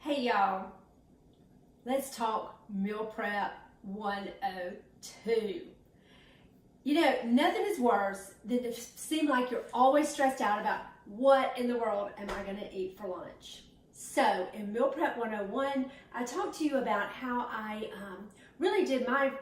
Hey y'all, let's talk meal prep 102. You know, nothing is worse than to seem like you're always stressed out about what in the world am I going to eat for lunch. So in Meal Prep 101, I talked to you about how I really did my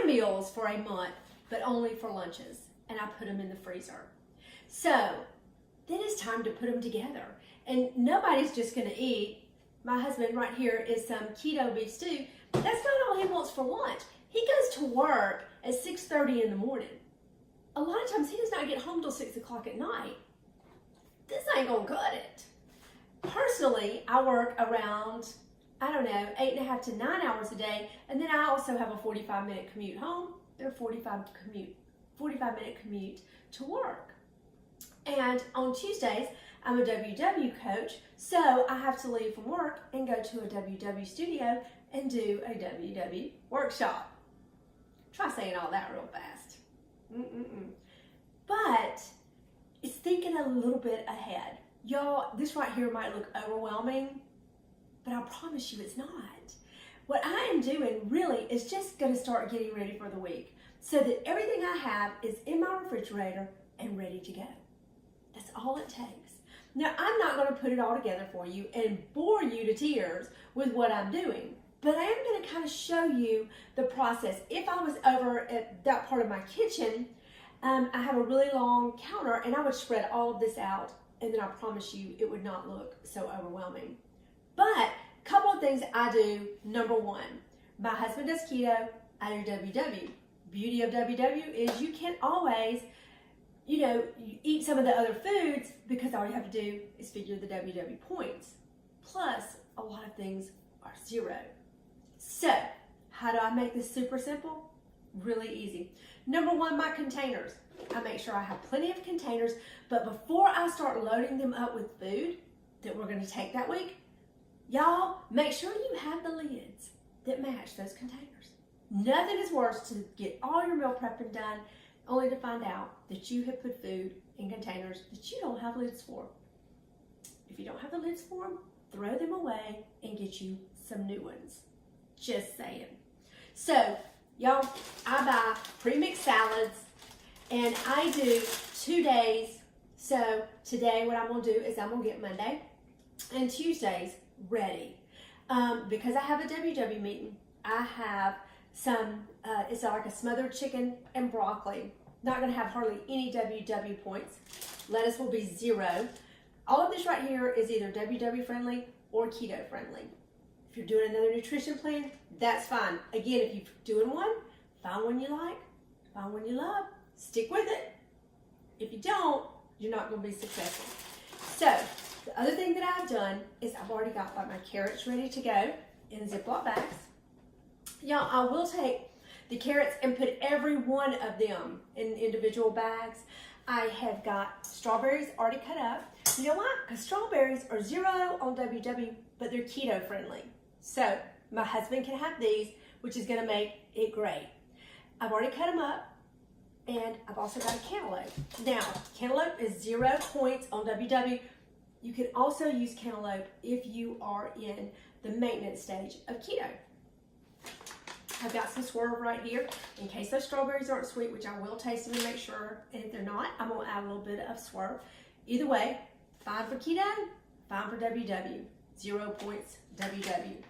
meals for a month, but only for lunches, and I put them in the freezer. So then it's time to put them together, and nobody's just going to eat. My husband right here is some keto beef stew. That's not all he wants for lunch. He goes to work at 6:30 in the morning. A lot of times he does not get home till 6 o'clock at night. This ain't gonna cut it. Personally, I work around, 8.5 to 9 hours a day, and then I also have a 45-minute commute home. They're 45-minute commute to work. And on Tuesdays, I'm a WW coach, so I have to leave from work and go to a WW studio and do a WW workshop. Try saying all that real fast. But it's thinking a little bit ahead. Y'all, this right here might look overwhelming, but I promise you it's not. What I am doing really is just going to start getting ready for the week so that everything I have is in my refrigerator and ready to go. That's all it takes. Now, I'm not going to put it all together for you and bore you to tears with what I'm doing, but I am going to kind of show you the process. If I was over at that part of my kitchen, I have a really long counter, and I would spread all of this out, and then I promise you it would not look so overwhelming. But a couple of things I do. Number one, my husband does keto, I do WW. Beauty of WW is you can always you eat some of the other foods because all you have to do is figure the WW points. Plus, a lot of things are zero. So, how do I make this super simple? Really easy. Number one, my containers. I make sure I have plenty of containers, but before I start loading them up with food that we're going to take that week, y'all, make sure you have the lids that match those containers. Nothing is worse to get all your meal prepping done only to find out that you have put food in containers that you don't have lids for. If you don't have the lids for them, throw them away and get you some new ones. Just saying. So, y'all, I buy pre-mixed salads, and I do 2 days. So today what I'm going to do is I'm going to get Monday and Tuesdays ready. Because I have a WW meeting, I have some, it's like a smothered chicken and broccoli. Not going to have hardly any WW points. Lettuce will be 0. All of this right here is either WW friendly or keto friendly. If you're doing another nutrition plan, that's fine. Again, if you're doing one, find one you like, find one you love, stick with it. If you don't, you're not going to be successful. So, the other thing that I've done is I've already got like my carrots ready to go in Ziploc bags. Y'all, I will take the carrots and put every one of them in individual bags. I have got strawberries already cut up. You know why? Because strawberries are 0 on WW, but they're keto friendly. So my husband can have these, which is going to make it great. I've already cut them up, and I've also got a cantaloupe. Now, cantaloupe is 0 points on WW. You can also use cantaloupe if you are in the maintenance stage of keto. I've got some Swerve right here in case those strawberries aren't sweet, which I will taste them and make sure. And if they're not, I'm going to add a little bit of Swerve. Either way, fine for keto, fine for WW. 0 points WW.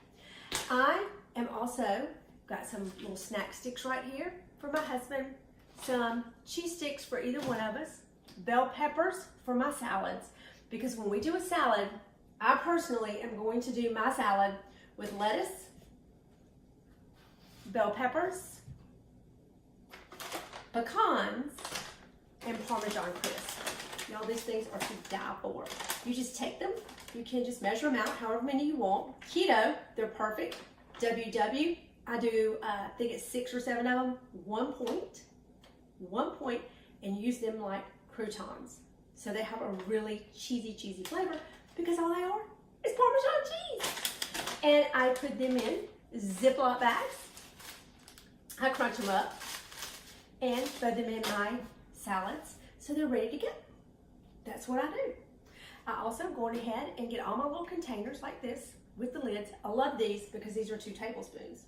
I am also got some little snack sticks right here for my husband. Some cheese sticks for either one of us. Bell peppers for my salads. Because when we do a salad, I personally am going to do my salad with lettuce, bell peppers, pecans, and Parmesan crisp. Y'all, these things are to die for. You just take them. You can just measure them out however many you want. Keto, they're perfect. WW, I do, I think it's 6 or 7 of them. 1 point, and use them like croutons. So they have a really cheesy flavor because all they are is Parmesan cheese. And I put them in Ziploc bags. I crunch them up and throw them in my salads so they're ready to go. That's what I do. I also am going ahead and get all my little containers like this with the lids. I love these because these are 2 tablespoons.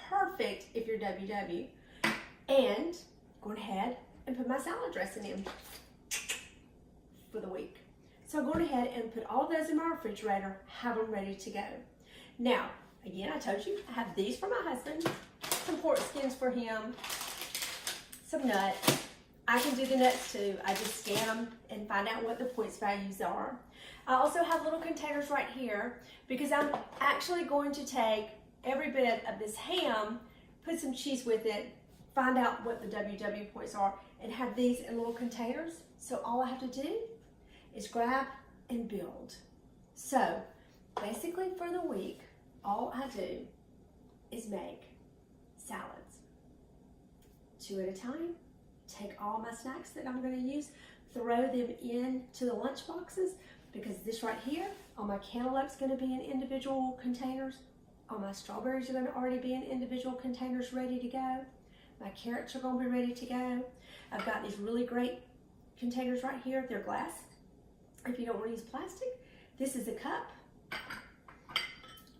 Perfect if you're WW. And going ahead and put my salad dressing in for the week. So I'm going ahead and put all those in my refrigerator, have them ready to go. Now, again, I told you I have these for my husband, some pork skins for him, some nuts. I can do the nuts too. I just scan them and find out what the points values are. I also have little containers right here because I'm actually going to take every bit of this ham, put some cheese with it, find out what the WW points are, and have these in little containers. So all I have to do is grab and build. So basically for the week, all I do is make salads. 2 at a time. Take all my snacks that I'm going to use, throw them into the lunch boxes, because this right here, all my cantaloupe's going to be in individual containers. All my strawberries are going to already be in individual containers ready to go. My carrots are going to be ready to go. I've got these really great containers right here. They're glass. If you don't want to use plastic, this is a cup.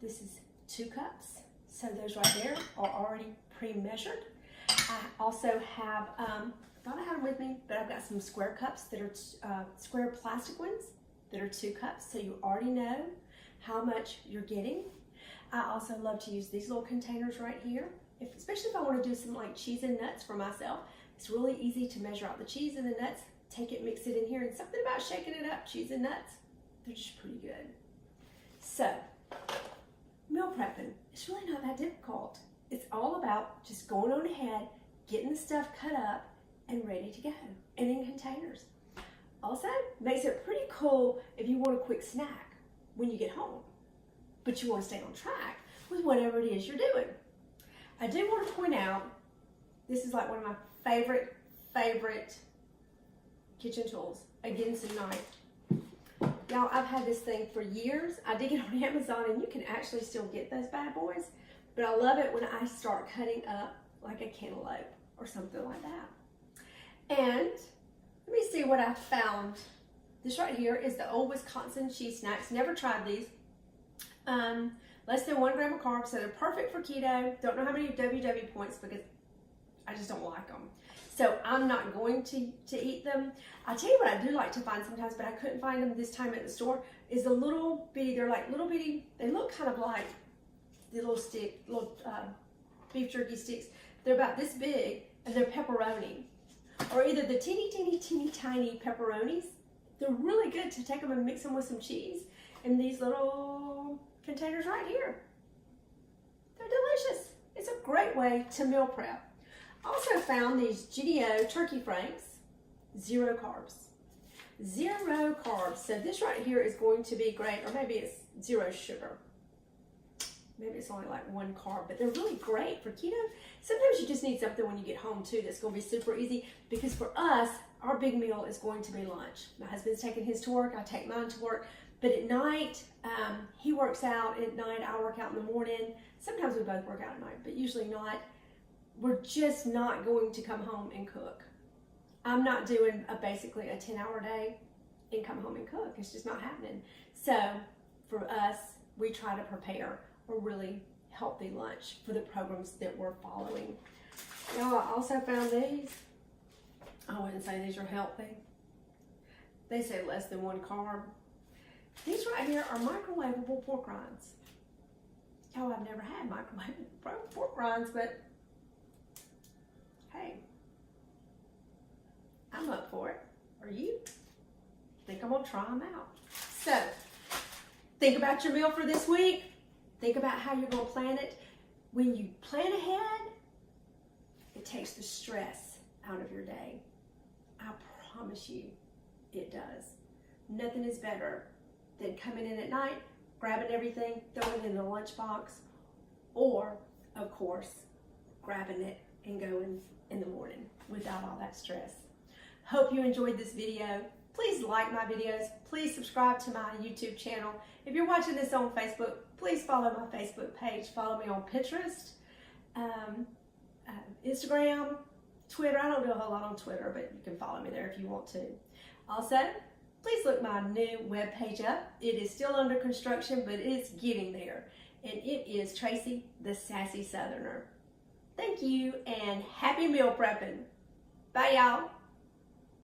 This is 2 cups. So those right there are already pre-measured. I also have, I thought I had them with me, but I've got some square cups that are square plastic ones that are 2 cups. So you already know how much you're getting. I also love to use these little containers right here, especially if I want to do some like cheese and nuts for myself. It's really easy to measure out the cheese and the nuts, take it, mix it in here, and something about shaking it up, cheese and nuts, they're just pretty good. So, meal prepping, it's really not that difficult. It's all about just going on ahead, getting the stuff cut up and ready to go, and in containers. Also, makes it pretty cool if you want a quick snack when you get home, but you want to stay on track with whatever it is you're doing. I do want to point out, this is like one of my favorite kitchen tools, a Ginsu knife. Y'all, I've had this thing for years. I did get on Amazon, and you can actually still get those bad boys, but I love it when I start cutting up like a cantaloupe or something like that. And let me see what I found. This right here is the old Wisconsin cheese snacks. Never tried these. Less than 1 gram of carbs, so they're perfect for keto. Don't know how many WW points because I just don't like them. So I'm not going to eat them. I'll tell you what I do like to find sometimes, but I couldn't find them this time at the store, is the little bitty, they're like little bitty, they look kind of like the little beef jerky sticks. They're about this big, and they're pepperoni. Or either the teeny tiny pepperonis. They're really good to take them and mix them with some cheese in these little containers right here. They're delicious. It's a great way to meal prep. Also found these GDO turkey franks, 0 carbs. 0 carbs. So this right here is going to be great, or maybe it's 0 sugar. Maybe it's only like 1 carb, but they're really great for keto. Sometimes you just need something when you get home too that's going to be super easy, because for us, our big meal is going to be lunch. My husband's taking his to work, I take mine to work, but at night, he works out at night, I work out in the morning. Sometimes we both work out at night, but usually not. We're just not going to come home and cook. I'm not doing basically a 10-hour day and come home and cook. It's just not happening. So for us, we try to prepare a really healthy lunch for the programs that we're following. Y'all, I also found these. I wouldn't say these are healthy. They say less than 1 carb. These right here are microwavable pork rinds. Y'all, I've never had microwavable pork rinds, but hey, I'm up for it. Are you? Think I'm gonna try them out. So, think about your meal for this week. Think about how you're gonna plan it. When you plan ahead, it takes the stress out of your day. I promise you, it does. Nothing is better than coming in at night, grabbing everything, throwing it in the lunchbox, or, of course, grabbing it and going in the morning without all that stress. Hope you enjoyed this video. Please like my videos. Please subscribe to my YouTube channel. If you're watching this on Facebook, please follow my Facebook page. Follow me on Pinterest, Instagram, Twitter. I don't do a whole lot on Twitter, but you can follow me there if you want to. Also, please look my new webpage up. It is still under construction, but it's getting there. And it is Tracy the Sassy Southerner. Thank you and happy meal prepping. Bye, y'all.